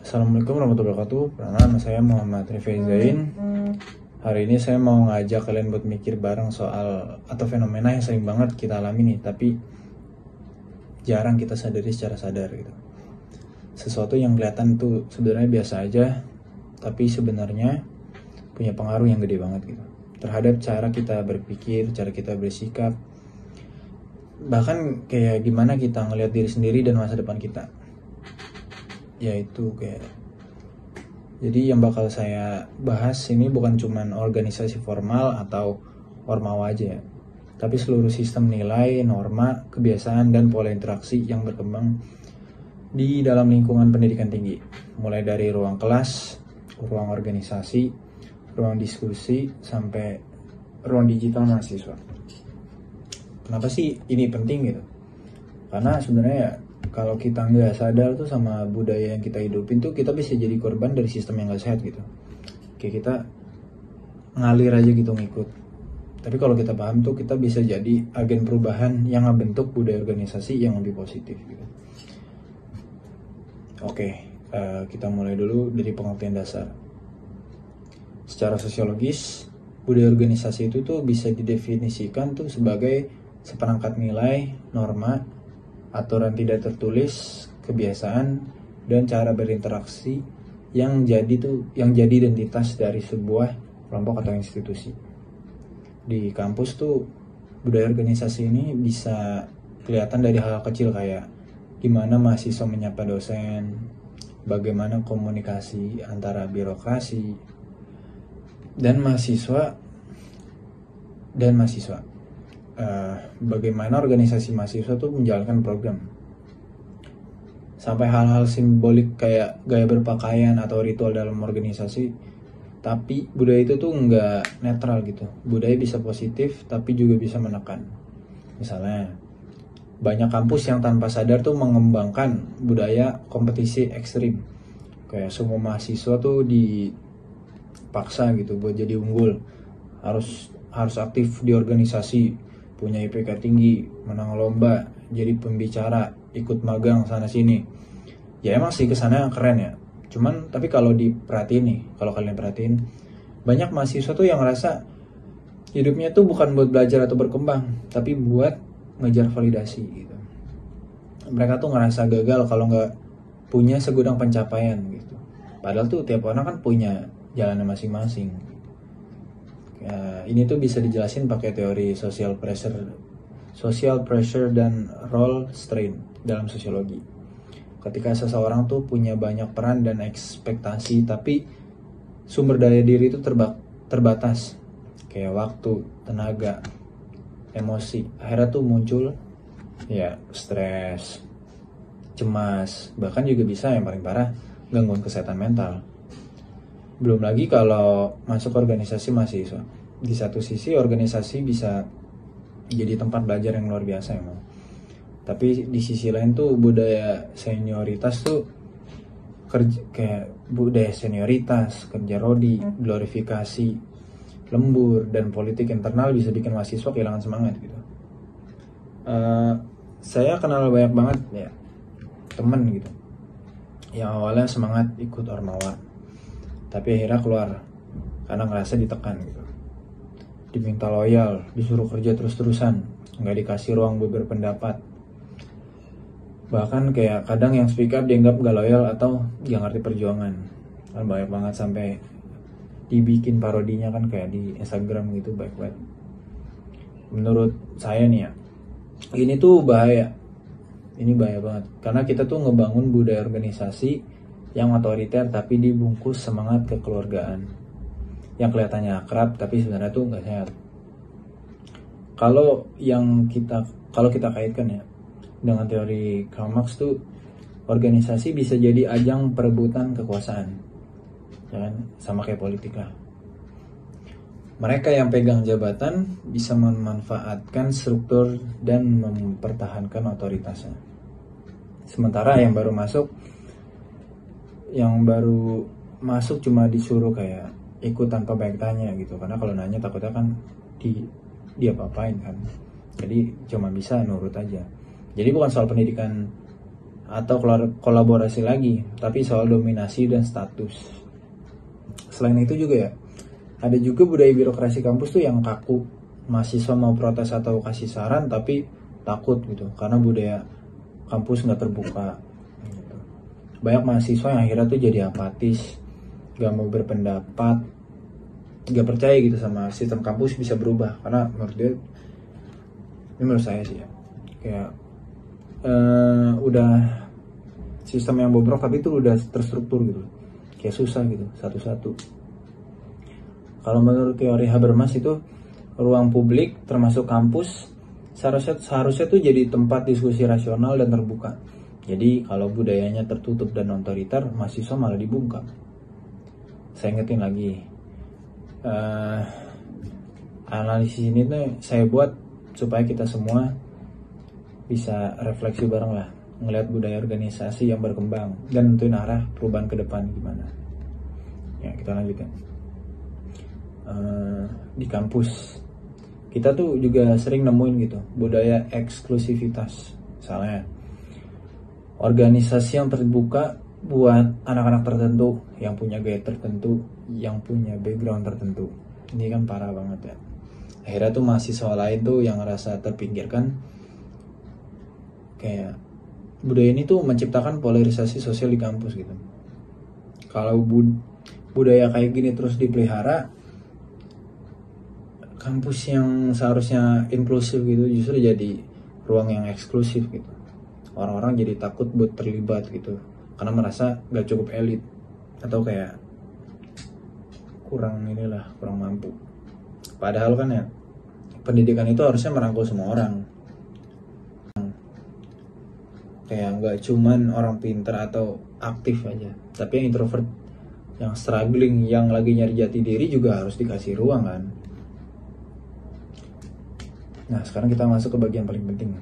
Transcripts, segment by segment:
Assalamualaikum warahmatullahi wabarakatuh. Nama saya Muhammad Rifai Zain. Hari ini saya mau ngajak kalian buat mikir bareng soal atau fenomena yang sering banget kita alami nih, tapi jarang kita sadari secara sadar gitu. Sesuatu yang kelihatan tuh sebenarnya biasa aja, tapi sebenarnya punya pengaruh yang gede banget gitu terhadap cara kita berpikir, cara kita bersikap, bahkan kayak gimana kita ngelihat diri sendiri dan masa depan kita. Yaitu kayak, jadi yang bakal saya bahas ini bukan cuman organisasi formal atau ormawa aja ya, tapi seluruh sistem nilai, norma, kebiasaan, dan pola interaksi yang berkembang di dalam lingkungan pendidikan tinggi, mulai dari ruang kelas, ruang organisasi, ruang diskusi, sampai ruang digital mahasiswa. Kenapa sih ini penting gitu? Karena sebenarnya ya, kalau kita nggak sadar tuh sama budaya yang kita hidupin tuh, kita bisa jadi korban dari sistem yang nggak sehat gitu. Kayak kita ngalir aja gitu ngikut. Tapi kalau kita paham tuh, kita bisa jadi agen perubahan yang ngebentuk budaya organisasi yang lebih positif gitu. Oke, kita mulai dulu dari pengertian dasar. Secara sosiologis, budaya organisasi itu tuh bisa didefinisikan tuh sebagai seperangkat nilai, norma, aturan tidak tertulis, kebiasaan, dan cara berinteraksi yang jadi identitas dari sebuah kelompok atau institusi. Di kampus tuh budaya organisasi ini bisa kelihatan dari hal kecil kayak gimana mahasiswa menyapa dosen, bagaimana komunikasi antara birokrasi dan mahasiswa, bagaimana organisasi mahasiswa tuh menjalankan program, sampai hal-hal simbolik kayak gaya berpakaian atau ritual dalam organisasi. Tapi budaya itu tuh nggak netral gitu. Budaya bisa positif tapi juga bisa menekan. Misalnya banyak kampus yang tanpa sadar tuh mengembangkan budaya kompetisi ekstrim, kayak semua mahasiswa tuh dipaksa gitu buat jadi unggul, harus aktif di organisasi, punya IPK tinggi, menang lomba, jadi pembicara, ikut magang sana sini. Ya emang sih kesana keren ya. Cuman tapi kalau diperhatiin nih, kalau kalian perhatiin, banyak mahasiswa tuh yang ngerasa hidupnya tuh bukan buat belajar atau berkembang, tapi buat ngejar validasi gitu. Mereka tuh ngerasa gagal kalau nggak punya segudang pencapaian gitu. Padahal tuh tiap orang kan punya jalannya masing-masing. Ya, ini tuh bisa dijelasin pakai teori social pressure dan role strain dalam sosiologi. Ketika seseorang tuh punya banyak peran dan ekspektasi, tapi sumber daya diri itu terbatas, kayak waktu, tenaga, emosi, akhirnya tuh muncul ya stres, cemas, bahkan juga bisa yang paling parah gangguan kesehatan mental. Belum lagi kalau masuk organisasi mahasiswa. Di satu sisi organisasi bisa jadi tempat belajar yang luar biasa emang. Tapi di sisi lain tuh budaya senioritas tuh kerja rodi, glorifikasi, lembur, dan politik internal bisa bikin mahasiswa kehilangan semangat gitu. Saya kenal banyak banget ya temen gitu yang awalnya semangat ikut ormawa, tapi akhirnya keluar karena ngerasa ditekan gitu, diminta loyal, disuruh kerja terus-terusan, nggak dikasih ruang buat berpendapat, bahkan kayak kadang yang speak up dianggap nggak loyal atau nggak ngerti perjuangan. Kan banyak banget sampai dibikin parodinya kan kayak di Instagram gitu, baik banget. Menurut saya nih ya, ini tuh bahaya. Ini bahaya banget karena kita tuh ngebangun budaya organisasi yang otoriter tapi dibungkus semangat kekeluargaan yang kelihatannya akrab tapi sebenarnya tuh nggak sehat. Kalau kita kaitkan ya dengan teori Karl Marx tuh, organisasi bisa jadi ajang perebutan kekuasaan, ya kan? Sama kayak politik lah. Mereka yang pegang jabatan bisa memanfaatkan struktur dan mempertahankan otoritasnya. Sementara yang baru masuk cuma disuruh kayak ikut tanpa banyak tanya gitu, karena kalau nanya takutnya kan dia apa-apain kan. Jadi cuma bisa nurut aja. Jadi bukan soal pendidikan atau kolaborasi lagi, tapi soal dominasi dan status. Selain itu juga ya, ada juga budaya birokrasi kampus tuh yang kaku. Mahasiswa mau protes atau kasih saran tapi takut gitu, karena budaya kampus nggak terbuka gitu. Banyak mahasiswa yang akhirnya tuh jadi apatis, gak mau berpendapat, gak percaya gitu sama sistem kampus bisa berubah. Karena menurut dia, ini menurut saya sih ya, kayak udah sistem yang bobrok tapi itu udah terstruktur gitu, kayak susah gitu satu-satu. Kalau menurut teori Habermas itu, ruang publik termasuk kampus seharusnya tuh jadi tempat diskusi rasional dan terbuka. Jadi kalau budayanya tertutup dan otoriter, mahasiswa malah dibungkam. Saya ingetin lagi, analisis ini tuh saya buat supaya kita semua bisa refleksi bareng lah, ngelihat budaya organisasi yang berkembang dan nentuin arah perubahan ke depan gimana. Ya, kita lanjutkan. Di kampus kita tuh juga sering nemuin gitu budaya eksklusivitas. Misalnya organisasi yang terbuka buat anak-anak tertentu, yang punya gaya tertentu, yang punya background tertentu. Ini kan parah banget ya. Akhirnya tuh mahasiswa lain tuh yang ngerasa terpinggirkan. Kayak budaya ini tuh menciptakan polarisasi sosial di kampus gitu. Kalau budaya kayak gini terus dipelihara, kampus yang seharusnya inklusif gitu justru jadi ruang yang eksklusif gitu. Orang-orang jadi takut buat terlibat gitu, karena merasa gak cukup elit atau kayak kurang mampu. Padahal kan ya, pendidikan itu harusnya merangkul semua orang. Kayak gak cuman orang pinter atau aktif aja, tapi yang introvert, yang struggling, yang lagi nyari jati diri juga harus dikasih ruang kan. Nah, sekarang kita masuk ke bagian paling penting.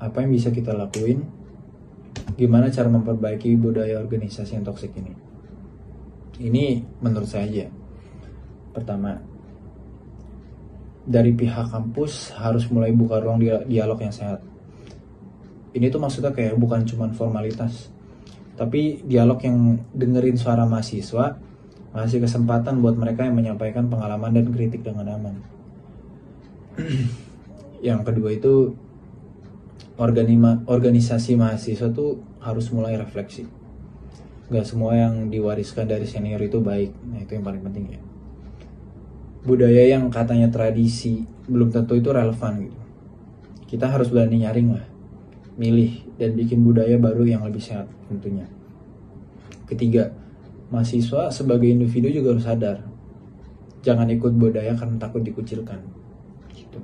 Apa yang bisa kita lakuin? Gimana cara memperbaiki budaya organisasi yang toksik ini? Ini menurut saya aja. Pertama, dari pihak kampus harus mulai buka ruang dialog yang sehat. Ini tuh maksudnya kayak bukan cuma formalitas, tapi dialog yang dengerin suara mahasiswa, ngasih kesempatan buat mereka yang menyampaikan pengalaman dan kritik dengan aman. Yang kedua itu, organisasi mahasiswa tuh harus mulai refleksi. Gak semua yang diwariskan dari senior itu baik. Nah, itu yang paling penting ya. Budaya yang katanya tradisi belum tentu itu relevan gitu. Kita harus berani nyaring lah, milih dan bikin budaya baru yang lebih sehat tentunya. Ketiga, mahasiswa sebagai individu juga harus sadar, jangan ikut budaya karena takut dikucilkan gitu.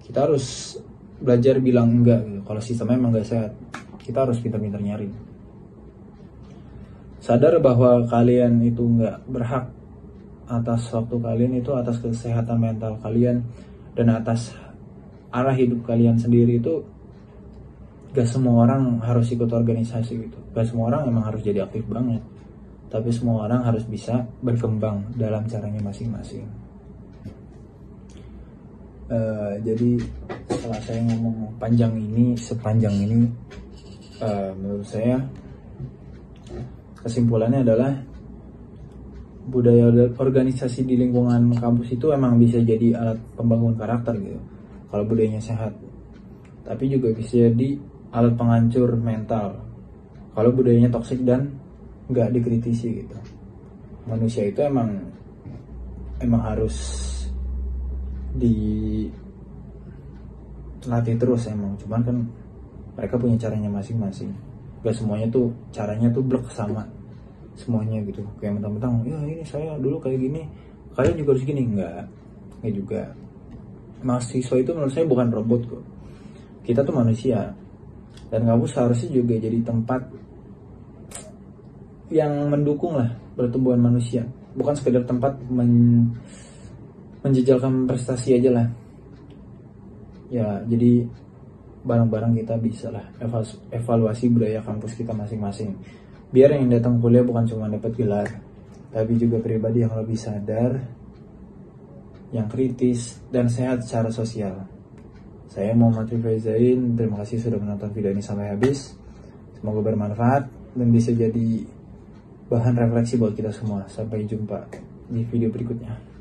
Kita harus belajar bilang enggak gitu. Kalau sistemnya emang gak sehat, kita harus pintar-pintar nyari. Sadar bahwa kalian itu gak berhak atas waktu kalian, itu atas kesehatan mental kalian dan atas arah hidup kalian sendiri. Itu gak semua orang harus ikut organisasi gitu. Gak semua orang emang harus jadi aktif banget, tapi semua orang harus bisa berkembang dalam caranya masing-masing. Jadi setelah saya ngomong sepanjang ini, menurut saya kesimpulannya adalah budaya organisasi di lingkungan kampus itu emang bisa jadi alat pembangun karakter gitu, kalau budayanya sehat. Tapi juga bisa jadi alat penghancur mental kalau budayanya toksik dan nggak dikritisi gitu. Manusia itu emang harus dilatih terus emang, cuman kan mereka punya caranya masing-masing. Gak semuanya tuh caranya tuh blok sama semuanya gitu, kayak mentang-mentang ya ini saya dulu kayak gini, kalian juga harus gini. Enggak juga. Mahasiswa itu menurut saya bukan robot kok, kita tuh manusia, dan kampus seharusnya juga jadi tempat yang mendukung lah pertumbuhan manusia, bukan sekedar tempat menjejalkan prestasi aja lah ya. Jadi bareng-bareng kita bisa lah evaluasi budaya kampus kita masing-masing, biar yang datang kuliah bukan cuma dapat gelar, tapi juga pribadi yang lebih sadar, yang kritis dan sehat secara sosial. Saya Muhammad Rifai Zain, terima kasih sudah menonton video ini sampai habis. Semoga bermanfaat dan bisa jadi bahan refleksi buat kita semua. Sampai jumpa di video berikutnya.